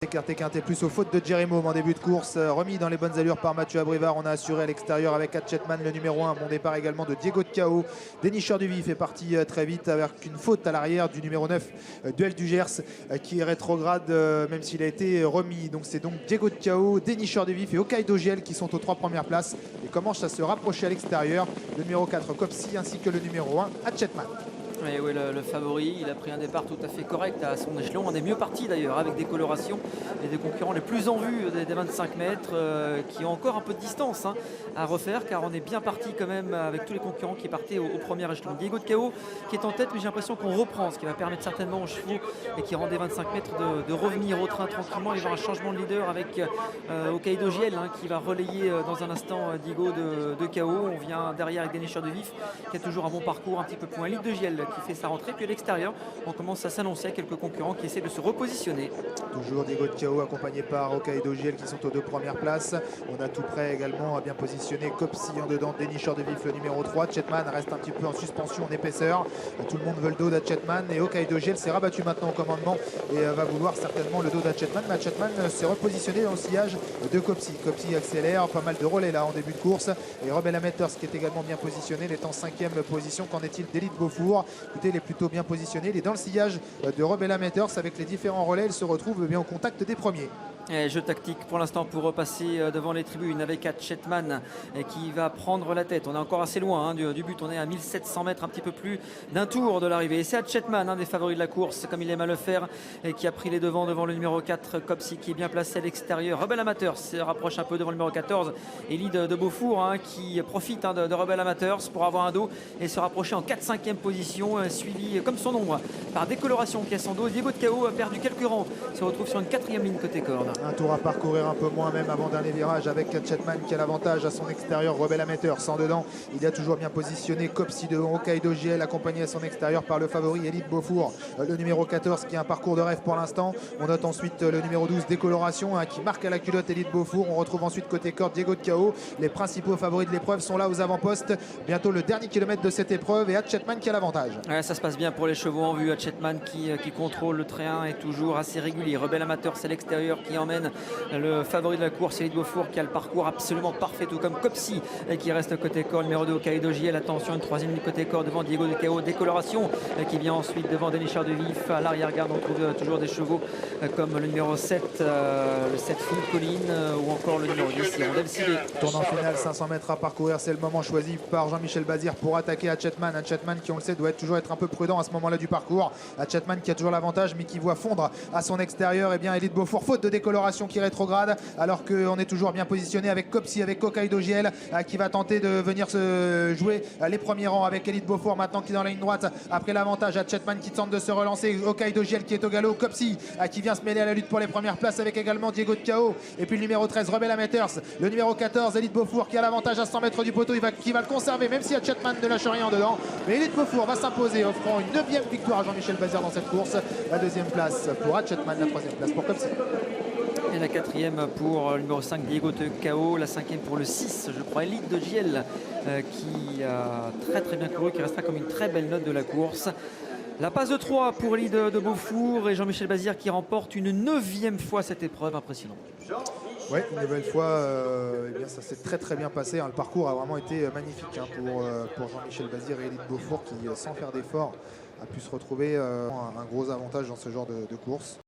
Écarté quinté plus aux fautes de Jérémaume en début de course, remis dans les bonnes allures par Mathieu Abrivard. On a assuré à l'extérieur avec Hatchetman le numéro 1. Bon départ également de Diego de Cao. Dénicheur du Vif est parti très vite avec une faute à l'arrière du numéro 9, Duel du Gers, qui est rétrograde même s'il a été remis. Donc c'est donc Diego de Cao, Dénicheur du Vif et Hokkaido Giel qui sont aux 3 premières places et commencent à se rapprocher à l'extérieur. Le numéro 4 Copsi ainsi que le numéro 1 Hatchetman. Et oui, le favori, il a pris un départ tout à fait correct à son échelon. On est mieux parti d'ailleurs avec des colorations et des concurrents les plus en vue des 25 mètres qui ont encore un peu de distance à refaire car on est bien parti quand même avec tous les concurrents qui partaient au premier échelon. Diego de Cao qui est en tête, mais j'ai l'impression qu'on reprend, ce qui va permettre certainement aux chevaux et qui rendent des 25 mètres de revenir au train tranquillement. Il va y avoir un changement de leader avec Hokkaido Giel qui va relayer dans un instant Diego de Cao. On vient derrière avec Dénicheur de Vif qui a toujours un bon parcours un petit peu plus loin. Ligue de Giel qui fait sa rentrée, puis à l'extérieur on commence à s'annoncer à quelques concurrents qui essaient de se repositionner. Toujours Diego de Cao accompagné par Hokkaido Giel qui sont aux 2 premières places. On a tout près également à bien positionné Copsi en dedans, Dénicheur de Vif le numéro 3. Hatchetman reste un petit peu en suspension, en épaisseur. Tout le monde veut le dos d'Hatchetman et Hokkaido Giel s'est rabattu maintenant au commandement et va vouloir certainement le dos d'Hatchetman. Mais Hatchetman s'est repositionné dans le sillage de Copsi. Copsi accélère, pas mal de relais là en début de course. Et Rebel Amateurs qui est également bien positionné, il est en 5e position. Qu'en est-il d'Élite Beaufour? Écoutez, il est plutôt bien positionné. Il est dans le sillage de Rebel Amateurs avec les différents relais. Il se retrouve bien au contact des premiers. Et jeu tactique pour l'instant pour repasser devant les tribunes avec Hatchetman qui va prendre la tête. On est encore assez loin du but, on est à 1700 mètres, un petit peu plus d'un tour de l'arrivée. Et c'est Hatchetman, un des favoris de la course, comme il aime à le faire, et qui a pris les devants devant le numéro 4, Copsi, qui est bien placé à l'extérieur. Rebel Amateurs se rapproche un peu devant le numéro 14, Élite de Beaufour, qui profite de Rebel Amateurs pour avoir un dos et se rapprocher en 4-5e position, suivi comme son ombre par Décoloration qui a son dos. Diego de Cao a perdu quelques rangs, se retrouve sur une 4e ligne côté corde. Un tour à parcourir un peu moins même avant dernier virage avec Hatchetman qui a l'avantage à son extérieur. Rebel Amateur sans dedans, il a toujours bien positionné Copsi de Hokkaido Giel accompagné à son extérieur par le favori Élite Beaufour, le numéro 14 qui a un parcours de rêve pour l'instant. On note ensuite le numéro 12 Décoloration qui marque à la culotte Élite Beaufour. On retrouve ensuite côté corde Diego de Cao. Les principaux favoris de l'épreuve sont là aux avant-postes. Bientôt le dernier kilomètre de cette épreuve et Hatchetman qui a l'avantage. Ouais, ça se passe bien pour les chevaux en vue. Hatchetman qui contrôle le train est toujours assez régulier. Rebel Amateur c'est l'extérieur qui emmène le favori de la course, Élite Beaufour, qui a le parcours absolument parfait, tout comme Copsi qui reste côté corps, numéro 2 Hokkaido Giel. Attention, une 3e ligne côté corps devant Diego de Cao. Décoloration qui vient ensuite devant Dénicheur de Vif. À l'arrière-garde on trouve toujours des chevaux comme le numéro 7, le 7 Philippe Colline ou encore le numéro 10 Hirondelle Cibé. Tournant final, 500 mètres à parcourir, c'est le moment choisi par Jean-Michel Bazir pour attaquer Hatchetman. Hatchetman qui on le sait doit toujours être un peu prudent à ce moment là du parcours. Hatchetman qui a toujours l'avantage mais qui voit fondre à son extérieur et bien Élite Beaufour, faute de décoloration qui rétrograde alors qu'on est toujours bien positionné avec Copsi, avec Hokkaido Giel qui va tenter de venir se jouer les premiers rangs avec Élite Beaufour maintenant qui est dans la ligne droite après l'avantage. Hatchetman qui tente de se relancer, Hokkaido Giel qui est au galop, Copsi qui vient se mêler à la lutte pour les premières places avec également Diego de Cao et puis le numéro 13 Rebel Amateurs, le numéro 14 Élite Beaufour qui a l'avantage à 100 mètres du poteau, qui va le conserver même si Hatchetman ne lâche rien dedans, mais Élite Beaufour va s'imposer offrant une 9e victoire à Jean-Michel Bazir dans cette course. La 2e place pour Hatchetman, la 3e place pour Copsi. Et la 4e pour le numéro 5 Diego de Cao, la 5e pour le 6 je crois Élite de Giel qui a très bien couru, qui restera comme une très belle note de la course. La passe de 3 pour Élite de Beaufour et Jean-Michel Bazir qui remporte une 9e fois cette épreuve, impressionnante. Oui, une nouvelle fois, eh bien, ça s'est très bien passé. Le parcours a vraiment été magnifique pour Jean-Michel Bazir et Élite Beaufour qui, sans faire d'effort, a pu se retrouver un gros avantage dans ce genre de course.